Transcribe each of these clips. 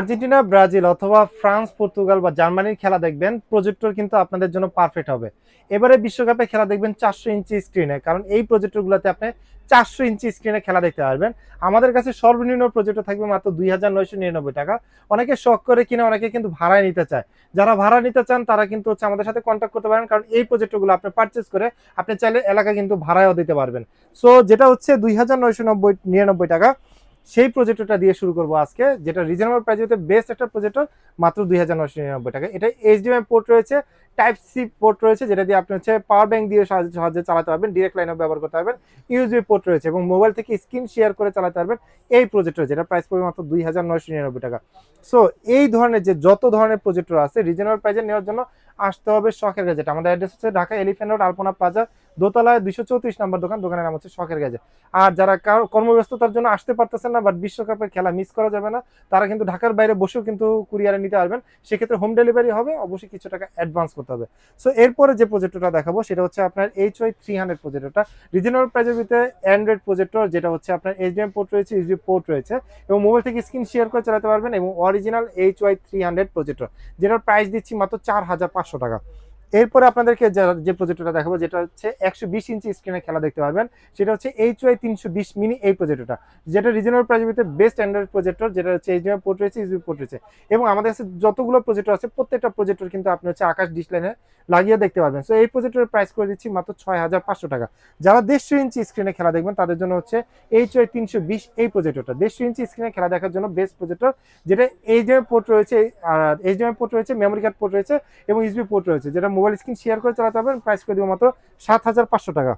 Argentina, Brazil অথবা France, Portugal বা জার্মানির খেলা দেখবেন, প্রজেক্টর কিন্তু আপনাদের জন্য পারফেক্ট হবে। এবারে বিশ্বকাপে খেলা দেখবেন 400 ইঞ্চি স্ক্রিনে, কারণ এই প্রজেক্টরগুলোতে আপনি 400 ইঞ্চি স্ক্রিনে খেলা দেখতে পারবেন। আমাদের কাছে সর্বনিম্ন প্রজেক্টর থাকবে মাত্র 2999 টাকা। অনেকে শখ করে কিনে, অনেকে কিন্তু ভাড়ায় নিতে চায়। যারা ভাড়া নিতে চান তারা কিন্তু হচ্ছে আমাদের সাথে কন্ট্যাক্ট করতে পারেন, কারণ এই প্রজেক্টরগুলো আপনি পারচেস করে আপনি চাইলে এলাকা কিন্তু ভাড়ায়ও দিতে পারবেন। সো যেটা হচ্ছে 2999 টাকা, সেই প্রজেক্টরটা দিয়ে শুরু করব আজকে, যেটা রিজনেবল প্রাইসে বেস্ট একটা প্রজেক্টর, মাত্র 2999 টাকা। এটা এইচডিএমআই পোর্ট রয়েছে, টাইপ সি পোর্ট রয়েছে, যেটা দিয়ে আপনি হচ্ছে পাওয়ার ব্যাংক দিয়ে সাহায্যে চালাতে পারবেন, ডিরেক্ট লাইনও ব্যবহার করতে পারবেন। ইউএসবি পোর্ট রয়েছে এবং মোবাইল থেকে স্ক্রিন শেয়ার করে চালাতে পারবেন এই প্রজেক্টর, যেটা প্রাইস পড়বে মাত্র 2999 টাকা। সো এই ধরনের যে যত ধরনের প্রজেক্টর আছে রিজনেবল প্রাইসে নেওয়ার জন্য আসতে হবে শখের গ্যাজেট। আমাদের অ্যাড্রেস হচ্ছে ঢাকা এলিফ্যান্ট রোড, আলপনা প্লাজা, দোতলায় 234 নম্বর দোকান। দোকানের নাম হচ্ছে শখের গ্যাজেট। আর যারা কর্মব্যস্ততার জন্য আসতে পারতেছেন না, বাট বিশ্বকাপের খেলা মিস করা যাবে না, তারা কিন্তু ঢাকার বাইরে বসেও কিন্তু কুরিয়ারে নিতে পারবেন। সেক্ষেত্রে হোম ডেলিভারি হবে, অবশ্যই কিছু টাকা অ্যাডভান্স করতে হবে। সো এরপরে যে প্রজেক্টরটা দেখাবো সেটা হচ্ছে আপনার HY300 প্রজেক্টরটা। রিজনেবল প্রাইসের ভিতরে অ্যান্ড্রয়েড প্রজেক্টর, যেটা হচ্ছে আপনার এইচডিএমআই পোর্ট রয়েছে, ইউএসবি পোর্ট রয়েছে এবং মোবাইল থেকে স্ক্রিন শেয়ার করে চালাতে পারবেন, এবং অরিজিনাল HY300 প্রজেক্টর, যেটার প্রাইস দিচ্ছি মাত্র 4500 টাকা। এরপরে আপনাদেরকে যে প্রজেক্টরটা দেখাবো, যেটা হচ্ছে 120 ইঞ্চি স্ক্রিনে খেলা দেখতে পারবেন, সেটা হচ্ছে HY320 মিনি এই প্রজেক্টরটা, যেটা রিজনেবল প্রাইসের ভিতরে বেস্ট অ্যান্ড্রয়েড প্রজেক্টর, যেটা হচ্ছে এইচডিএমআই পোর্ট রয়েছে, ইউএসবি পোর্ট রয়েছে। এবং আমাদের কাছে যতগুলো প্রজেক্টর আছে প্রত্যেকটা প্রজেক্টর কিন্তু আপনি হচ্ছে আকাশ ডিশ লাইনে লাগিয়ে দেখতে পারবেন। সো এই প্রজেক্টরের প্রাইস করে দিচ্ছি মাত্র 6500 টাকা। যারা 150 ইঞ্চি স্ক্রিনে খেলা দেখবেন তাদের জন্য হচ্ছে HY320 এই প্রজেক্টরটা, 150 ইঞ্চি স্ক্রিনে খেলা দেখার জন্য বেস্ট প্রজেক্টর, যেটা এইচডিএমআই পোর্ট রয়েছে, আর এইচডিএমআই পোর্ট রয়েছে, মেমোরি কার্ড পোর্ট রয়েছে এবং ইউএসবি পোর্ট রয়েছে, যেটা মোবাইল স্ক্রিন শেয়ার করে চালাতে পারবেন। প্রাইস করে দিব মাত্র 7500 টাকা।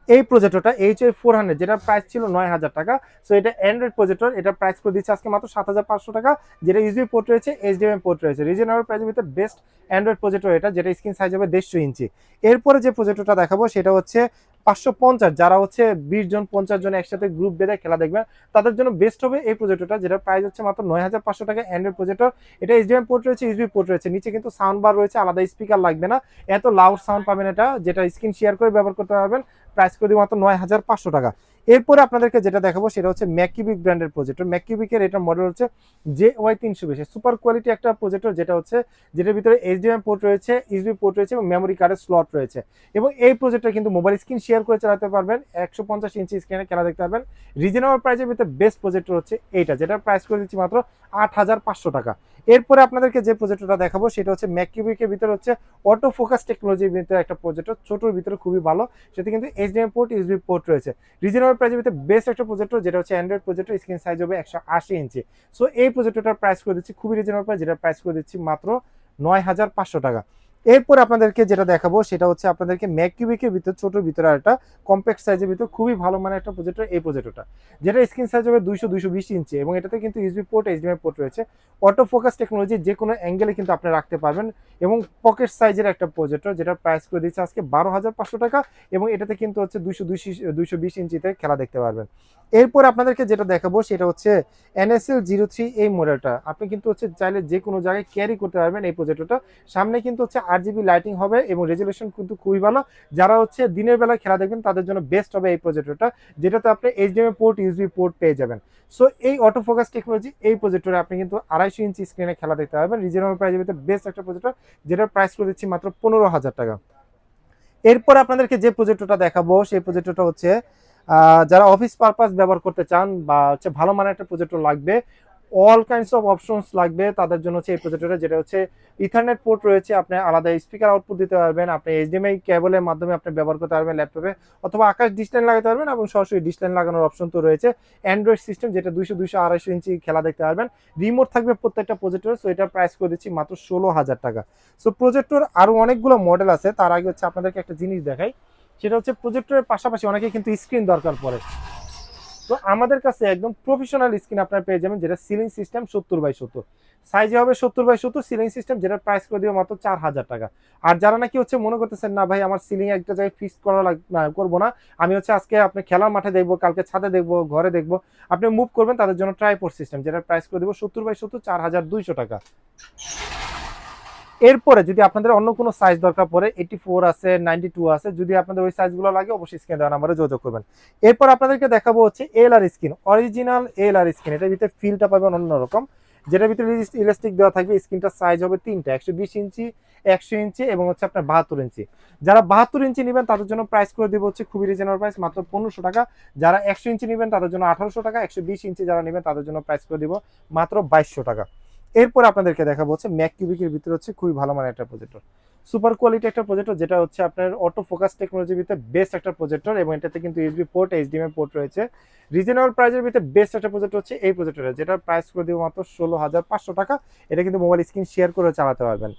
এই প্রজেক্টরটা HY400, যেটা প্রাইস ছিল 9000 টাকা। সো এটা অ্যান্ড্রয়েড প্রজেক্টর, এটা প্রাইস করে দিচ্ছে আজকে মাত্র 7500 টাকা, যেটা ইউএসবি পোর্ট রয়েছে, এইচডিএমআই পোর্ট রয়েছে, রিজনেবল প্রাইসের ভিতরে বেস্ট অ্যান্ড্রয়েড প্রজেক্টর এটা, যেটা স্ক্রিন সাইজ হবে 150 ইঞ্চি। এরপরে যে প্রজেক্টরটা দেখাবো সেটা হচ্ছে 550, যারা হচ্ছে 20 জন 50 জন একসাথে গ্রুপ বেঁধে খেলা দেখবেন তাদের জন্য বেস্ট হবে এই প্রজেক্টরটা, যেটা প্রাইস হচ্ছে মাত্র 9500 টাকা। অ্যান্ড্রয়েড প্রজেক্টর, এটা এইচডিএমআই পোর্ট রয়েছে, ইউএসবি পোর্ট রয়েছে, নিচে কিন্তু সাউন্ড বার রয়েছে, আলাদা স্পিকার লাগবে না, এত লাউড সাউন্ড পাবেন এটা, যেটা স্ক্রিন শেয়ার করে ব্যবহার করতে পারবেন। প্রাইস করে মাত্র 9500 টাকা। এরপরে আপনাদেরকে যেটা দেখাবো সেটা হচ্ছে ম্যাককিউবিক ব্র্যান্ডের প্রজেক্টর। ম্যাককিউবিকের এটা মডেল হচ্ছে JY320, সুপার কোয়ালিটি একটা প্রজেক্টর, যেটা হচ্ছে যেটার ভিতরে এইচডিএমআই পোর্ট রয়েছে, ইউএসবি পোর্ট রয়েছে এবং মেমোরি কার্ডের স্লট রয়েছে। এবং এই প্রজেক্টর কিন্তু মোবাইল স্ক্রিন শেয়ার করে চালাতে পারবেন, 150 ইঞ্চি স্ক্রিনে খেলা দেখতে পারবেন। রিজনেবল প্রাইসের ভিতরে বেস্ট প্রজেক্টর হচ্ছে এইটা, যেটার প্রাইস করে দিচ্ছি মাত্র 8500 টাকা। এরপরে আপনাদেরকে যে প্রজেক্টরটা দেখাবো সেটা হচ্ছে ম্যাককিউবিকের ভিতরে হচ্ছে অটো ফোকাস টেকনোলজির ভিতরে একটা প্রজেক্টর, ছোটোর ভিতরে খুবই ভালো, সেটা কিন্তু এইচডিএমআই পোর্ট, ইউএসবি পোর্ট রয়েছে। রিজনেবল প্রাইসের ভিতরে বেস্ট একটা প্রজেক্টর, যেটা হচ্ছে অ্যান্ড্রয়েড প্রজেক্টর, স্ক্রিন সাইজ হবে 180 ইঞ্চি। সো এই প্রজেক্টরটার প্রাইস করে দিচ্ছি খুবই রিজনেবল প্রাইস, যেটা প্রাইস করে দিচ্ছি মাত্র 9500 টাকা। এরপর আপনাদেরকে যেটা দেখাবো সেটা হচ্ছে আপনাদেরকে ম্যাককিউবিকের ভিতর ছোটোর ভিতরে একটা কম্প্যাক্ট সাইজের ভিতর খুবই ভালো মানের একটা প্রজেক্টর, এই প্রজেক্টরটা, যেটা স্ক্রিন সাইজ হবে 220 ইঞ্চি এবং এটাতে কিন্তু ইউএসবি পোর্ট, এইচডিএমআই পোর্ট রয়েছে, অটো ফোকাস টেকনোলজি, যে কোনো অ্যাঙ্গেলে কিন্তু আপনি রাখতে পারবেন এবং পকেট সাইজের একটা প্রজেক্টর, যেটা প্রাইস করে দিচ্ছে আজকে 12500 টাকা। এবং এটাতে কিন্তু হচ্ছে 220 ইঞ্চিতে খেলা দেখতে পারবেন। এরপর আপনাদেরকে যেটা দেখাবো সেটা হচ্ছে NSL03 এই মডেলটা, আপনি কিন্তু হচ্ছে চাইলে যে কোনো জায়গায় ক্যারি করতে পারবেন এই প্রজেক্টরটা। সামনে কিন্তু হচ্ছে RGB লাইটিং হবে এবং রেজুলেশন কিন্তু খুবই ভালো। যারা হচ্ছে দিনের বেলা খেলা দেখবেন তাদের জন্য বেস্ট হবে এই প্রজেক্টরটা, যেটাতে আপনি এইচডিএমআই পোর্ট, ইউএসবি পোর্ট পেয়ে যাবেন। সো এই অটো ফোকাস টেকনোলজি এই প্রজেক্টরে আপনি কিন্তু 250 ইঞ্চি স্ক্রিনে খেলা দেখতে পারবেন, রিজনেবল প্রাইসের ভিতরে বেস্ট একটা প্রজেক্টর, যেটার প্রাইস করে দিচ্ছি মাত্র 15000 টাকা। এরপর আপনাদেরকে যে প্রজেক্টরটা দেখাবো সেই প্রজেক্টরটা হচ্ছে যারা অফিস পারপাস ব্যবহার করতে চান বা হচ্ছে ভালো মানের একটা প্রজেক্টর লাগবে, অল কাইন্ডস অফ অপশনস লাগবে, তাদের জন্য হচ্ছে এই প্রজেক্টরটা, যেটা হচ্ছে ইথারনেট পোর্ট রয়েছে, আপনি আলাদা স্পিকার আউটপুট দিতে পারবেন, আপনি এইচডিএমআই কেবলের মাধ্যমে আপনি ব্যবহার করতে পারবেন ল্যাপটপে, অথবা আকাশ ডিশ লাইন লাগাতে পারবেন এবং সরাসরি ডিশ লাইন লাগানোর অপশন তো রয়েছে। অ্যান্ড্রয়েড সিস্টেম, যেটা 200 250 ইঞ্চি খেলা দেখতে পারবেন, রিমোট থাকবে প্রত্যেকটা প্রজেক্টর। সো এটার প্রাইস করে দিচ্ছি মাত্র 16000 টাকা। সো প্রজেক্টর আরও অনেকগুলো মডেল আছে, তার আগে হচ্ছে আপনাদেরকে একটা জিনিস দেখাই, সেটা হচ্ছে প্রজেক্টরের পাশাপাশি অনেকে কিন্তু স্ক্রিন দরকার পড়ে। তো আমাদের কাছে একদম প্রফেশনাল স্ক্রিন আপনারা পেয়ে যাবেন, যেটা সিলিং সিস্টেম 70x70 সাইজে হবে, 70x70 সিলিং সিস্টেম, যেটা প্রাইস করে দিবে মাত্র 4000 টাকা। আর যারা নাকি হচ্ছে মনে করতেছেন না ভাই আমার সিলিং একটা জায়গায় ফিক্স করা করবো না, আমি হচ্ছে আজকে আপনি খেলার মাঠে দেখবো, কালকে ছাদে দেখবো, ঘরে দেখবো, আপনি মুভ করবেন, তাদের জন্য ট্রাইপড সিস্টেম, যেটা প্রাইস করে দেবো 70x70 4200 টাকা। এরপরে যদি আপনাদের অন্য কোনো সাইজ দরকার পড়ে, 84 আছে, 92 আছে, যদি আপনাদের ওই সাইজগুলো লাগে অবশ্যই স্ক্রিনে দেওয়া নাম্বারে যোগাযোগ করবেন। এরপর আপনাদেরকে দেখাবো হচ্ছে LR screen, original LR screen, এটার ভিতরে ফিলটা পাবেন অন্যরকম। যেটার ভিতরে ইলাস্টিক দেওয়া থাকবে। স্ক্রিনটার সাইজ হবে তিনটা, 120 ইঞ্চি, 100 ইঞ্চি এবং হচ্ছে আপনার 72 ইঞ্চি। যারা 72 ইঞ্চি নেবেন তাদের জন্য প্রাইস করে দিব হচ্ছে খুবই রিজনেবল প্রাইস, মাত্র 1500 টাকা। যারা 100 ইঞ্চি নেবেন তাদের জন্য 1800 টাকা, 120 ইঞ্চি যারা নেবেন তাদের জন্য প্রাইস করে দিব মাত্র 2200 টাকা। এরপর আপনাদেরকে দেখাবো হচ্ছে ম্যাক কিউবিকের ভিতরে হচ্ছে খুবই ভালো মানের একটা প্রজেক্টর, সুপার কোয়ালিটি একটা প্রজেক্টর, যেটা হচ্ছে আপনার অটো ফোকাস টেকনোলজির ভিতরে বেস্ট একটা প্রজেক্টর, এবং এটাতে কিন্তু ইউএসবি পোর্ট, এইচডিএমআই পোর্ট রয়েছে। রিজনেবল প্রাইসের ভিতরে বেস্ট একটা প্রজেক্টর হচ্ছে এই প্রজেক্টরটা, যেটার প্রাইস করে দিব মাত্র 16,500 টাকা। এটা কিন্তু মোবাইল স্ক্রিন শেয়ার করে চালাতে পারবেন।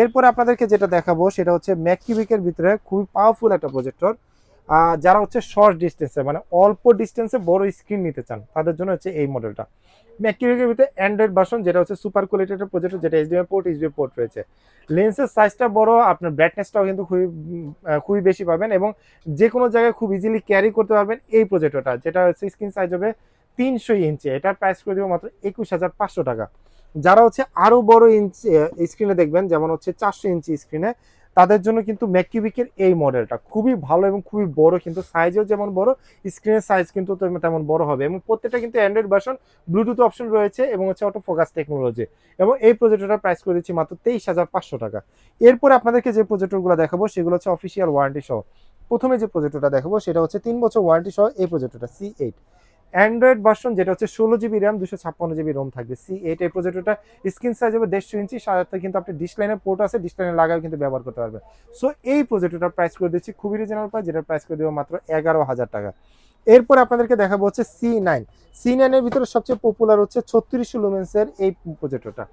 এরপরে আপনাদেরকে যেটা দেখাবো সেটা হচ্ছে ম্যাক কিউবিকের ভিতরে খুবই পাওয়ারফুল একটা প্রজেক্টর। যারা হচ্ছে শর্ট ডিস্টেন্সে মানে অল্প ডিস্টেন্সে বড় স্ক্রিন নিতে চান তাদের জন্য হচ্ছে এই মডেলটা। ম্যাককিউবিকের ভিতরে অ্যান্ড্রয়েড ভার্সন, যেটা হচ্ছে সুপার কোয়ালিটি একটা প্রজেক্টর, যেটা এইচডিএমআই পোর্ট, ইউএসবি পোর্ট রয়েছে। লেন্সের সাইজটা বড়, আপনার ব্রাইটনেসটাও কিন্তু খুবই বেশি পাবেন, এবং যে কোনো জায়গায় খুব ইজিলি ক্যারি করতে পারবেন এই প্রজেক্টরটা, যেটা হচ্ছে স্ক্রিন সাইজ হবে 300 ইঞ্চি। এটার প্রাইস করে দেবো মাত্র 21,500 টাকা। যারা হচ্ছে আরো বড় ইঞ্চি স্ক্রিনে দেখবেন, যেমন হচ্ছে 400 ইঞ্চি স্ক্রিনে, তাদের জন্য কিন্তু ম্যাককিউবিকের এই মডেলটা খুবই ভালো এবং খুবই বড়, কিন্তু সাইজও যেমন বড়, স্ক্রিনের সাইজ কিন্তু তেমন বড় হবে, এবং প্রত্যেকটা কিন্তু অ্যান্ড্রয়েড ভার্সন, ব্লুটুথ অপশন রয়েছে এবং হচ্ছে অটো ফোকাস টেকনোলজি। এবং এই প্রজেক্টরটার প্রাইস করে দিচ্ছি মাত্র 23,500 টাকা। এরপরে আপনাদেরকে যে প্রজেক্টরগুলো দেখাবো সেগুলো হচ্ছে অফিসিয়াল ওয়ারেন্টি সহ। প্রথমে যে প্রজেক্টরটা দেখাবো সেটা হচ্ছে 3 বছর ওয়ারেন্টি সহ এই প্রজেক্টরটা, C8 অ্যান্ড্রয়েড ভার্সন, যেটা হচ্ছে 16 জিবি র্যাম, 256 জিবি রোম থাকবে। C8 এই প্রজেক্টরটা স্ক্রিন সাইজ হবে 150 ইঞ্চি, সাথে কিন্তু আপনি ডিশ লাইনের পোর্ট আছে, ডিশ লাইনে লাগাও কিন্তু ব্যবহার করতে পারবেন। সো এই প্রজেক্টরটার প্রাইস করে দিচ্ছি খুবই রিজনেবল প্রাইস, যেটার প্রাইস করে দেবো মাত্র 11,000 টাকা। এরপর আপনাদেরকে দেখাবো হচ্ছে C9 এর ভিতরে সবচেয়ে পপুলার হচ্ছে 3600 লুমেন্সের এই প্রজেক্টরটা,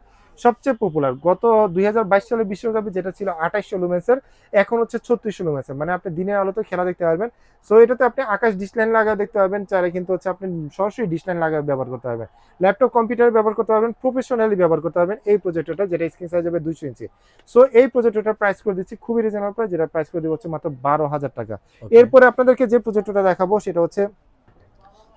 সবচেয়ে পপুলার। গত 2022 সালের বিশ্বকাপে যেটা ছিল 2800 লুমেন্সের, এখন হচ্ছে 3600 লুমেন্সের, মানে আপনি দিনের আলোতে খেলা দেখতে পারবেন। সো এটাতে আপনি আকাশ ডিসলাইন লাগায় দেখতে পারবেন, চাইলে কিন্তু হচ্ছে আপনি সরাসরি ডিসলাইন লাগায় ব্যবহার করতে পারবেন, ল্যাপটপ কম্পিউটারে ব্যবহার করতে পারবেন, প্রফেশনালি ব্যবহার করতে পারবেন এই প্রজেক্টরটা, যেটা স্ক্রিন সাইজ হবে 200 ইঞ্চি। সো এই প্রজেক্টরটার প্রাইস করে দিচ্ছি খুবই রিজনেবল প্রাইস, যেটা প্রাইস করে দিব হচ্ছে মাত্র 12,000 টাকা। এরপরে আপনাদেরকে যে প্রজেক্টরটা দেখাবো সেটা হচ্ছে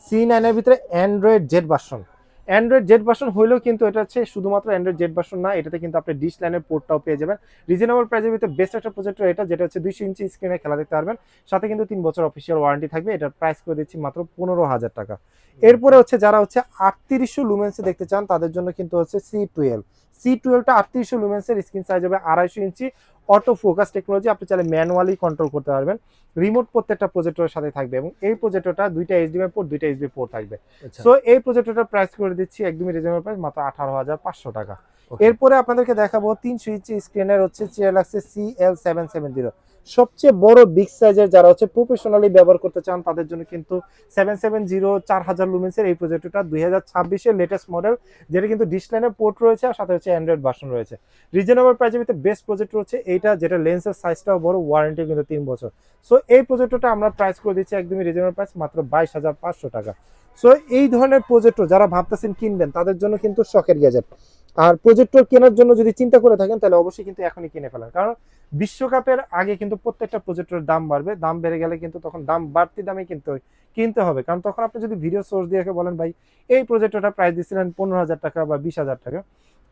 C9 এর ভিতরে Android Z version. Android Z version হইলেও কিন্তু এটা হচ্ছে শুধুমাত্র অ্যান্ড্রয়েড জেড ভার্সন না, এটাতে কিন্তু আপনি ডিশ লাইনের পোর্টটাও পেয়ে যাবেন। রিজনেবল প্রাইসের ভিতরে বেস্ট একটা প্রজেক্টর এটা, যেটা হচ্ছে 200 ইঞ্চি স্ক্রিনে খেলা দেখতে পারবেন, সাথে কিন্তু 3 বছর অফিসিয়াল ওয়ারেন্টি থাকবে। এটার প্রাইস করে দিচ্ছি মাত্র 15,000 টাকা। এরপরে হচ্ছে যারা হচ্ছে 3800 লুমেন্সে দেখতে চান তাদের জন্য কিন্তু হচ্ছে C12টা 3800 লুমেন্সের, স্ক্রিন সাইজ হবে 250 ইঞ্চি, অটো ফোকাস টেকনোলজি, আপনি চাইলে ম্যানুয়ালি কন্ট্রোল করতে পারবেন। রিমোট প্রত্যেকটা প্রজেক্টরের সাথে থাকবে, এবং এই প্রজেক্টরটা দুইটা এইচডিএমআই পোর্ট, দুইটা ইউএসবি পোর্ট থাকবে। সো এই প্রজেক্টরটার প্রাইস করে দিচ্ছি একদমই রিজনেবল প্রাইস, মাত্র 18,500 টাকা। এরপরে আপনাদেরকে দেখাবো 300 ইঞ্চি স্ক্রিনের হচ্ছে CLX CL770, সবচেয়ে বড় বিগ সাইজের। যারা হচ্ছে প্রফেশনালি ব্যবহার করতে চান তাদের জন্য কিন্তু 770 4000 লুমেন্সের এই প্রজেক্টরটা 2026 এর লেটেস্ট মডেল, যেটা কিন্তু ডিসলাইনের পোর্ট রয়েছে আর সাথে হচ্ছে অ্যান্ড্রয়েড ভার্সন রয়েছে। রিজনেবল প্রাইসের ভিতরে বেস্ট প্রজেক্টর হচ্ছে এইটা, যেটা লেন্সের সাইজটাও বড়, ওয়ারেন্টি কিন্তু 3 বছর। সো এই প্রজেক্টরটা আমরা প্রাইস করে দিচ্ছি একদমই রিজনেবল প্রাইস, মাত্র 22,500 টাকা। সো এই ধরনের প্রজেক্টর যারা ভাবতেছেন কিনবেন তাদের জন্য কিন্তু শখের গ্যাজেট। আর প্রজেক্টর কেনার জন্য যদি চিন্তা করে থাকেন তাহলে অবশ্যই কিন্তু এখনই কিনে ফেলেন, কারণ বিশ্বকাপের আগে কিন্তু প্রত্যেকটা প্রজেক্টরের দাম বাড়বে, দাম বেড়ে গেলে কিন্তু তখন দাম বাড়তি দামে কিনতে হবে, কারণ তখন আপনি যদি ভিডিও সোর্স দিয়ে বলেন ভাই এই প্রজেক্টরটা প্রাইস দিচ্ছিলেন 15,000 টাকা বা 20,000 টাকা,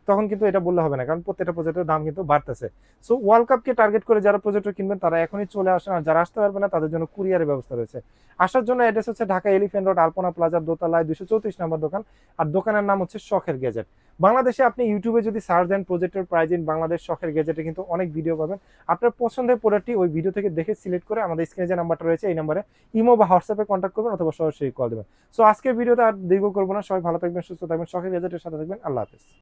তখন কিন্তু এটা বললে হবে না, কারণ প্রত্যেকটা প্রজেক্টের দাম কিন্তু বাড়তেছে। সো ওয়ার্ল্ড কাপকে টার্গেট করে যারা প্রজেক্টর কিনবেন তারা এখনই চলে আসেন, আর যারা আসতে পারবে না তাদের জন্য কুরিয়ারের ব্যবস্থা রয়েছে। আসার জন্য অ্যাড্রেস হচ্ছে ঢাকা এলিফ্যান্ট রোড, আলপনা প্লাজার দোতলায় 234 নম্বর দোকান, আর দোকানের নাম হচ্ছে শখের গ্যাজেট। বাংলাদেশে আপনি ইউটিউবে যদি সার্চ দেন প্রজেক্টর প্রাইজ ইন বাংলাদেশ শখের গ্যাজেটে, কিন্তু অনেক ভিডিও পাবেন। আপনার পছন্দের প্রোডাক্টটি ওই ভিডিও থেকে দেখে সিলেক্ট করে আমাদের স্ক্রিনে যে নাম্বারটা রয়েছে এই নাম্বারে ইমো বা হোয়াটসঅ্যাপে কন্ট্যাক্ট করবেন, অথবা সরাসরি কল দেবেন। সো আজকের ভিডিওটা আর দীর্ঘ করবো না, সবাই ভালো থাকবেন, সুস্থ থাকবেন, শখের গ্যাজেটের সাথে থাকবেন। আল্লাহ হাফেজ।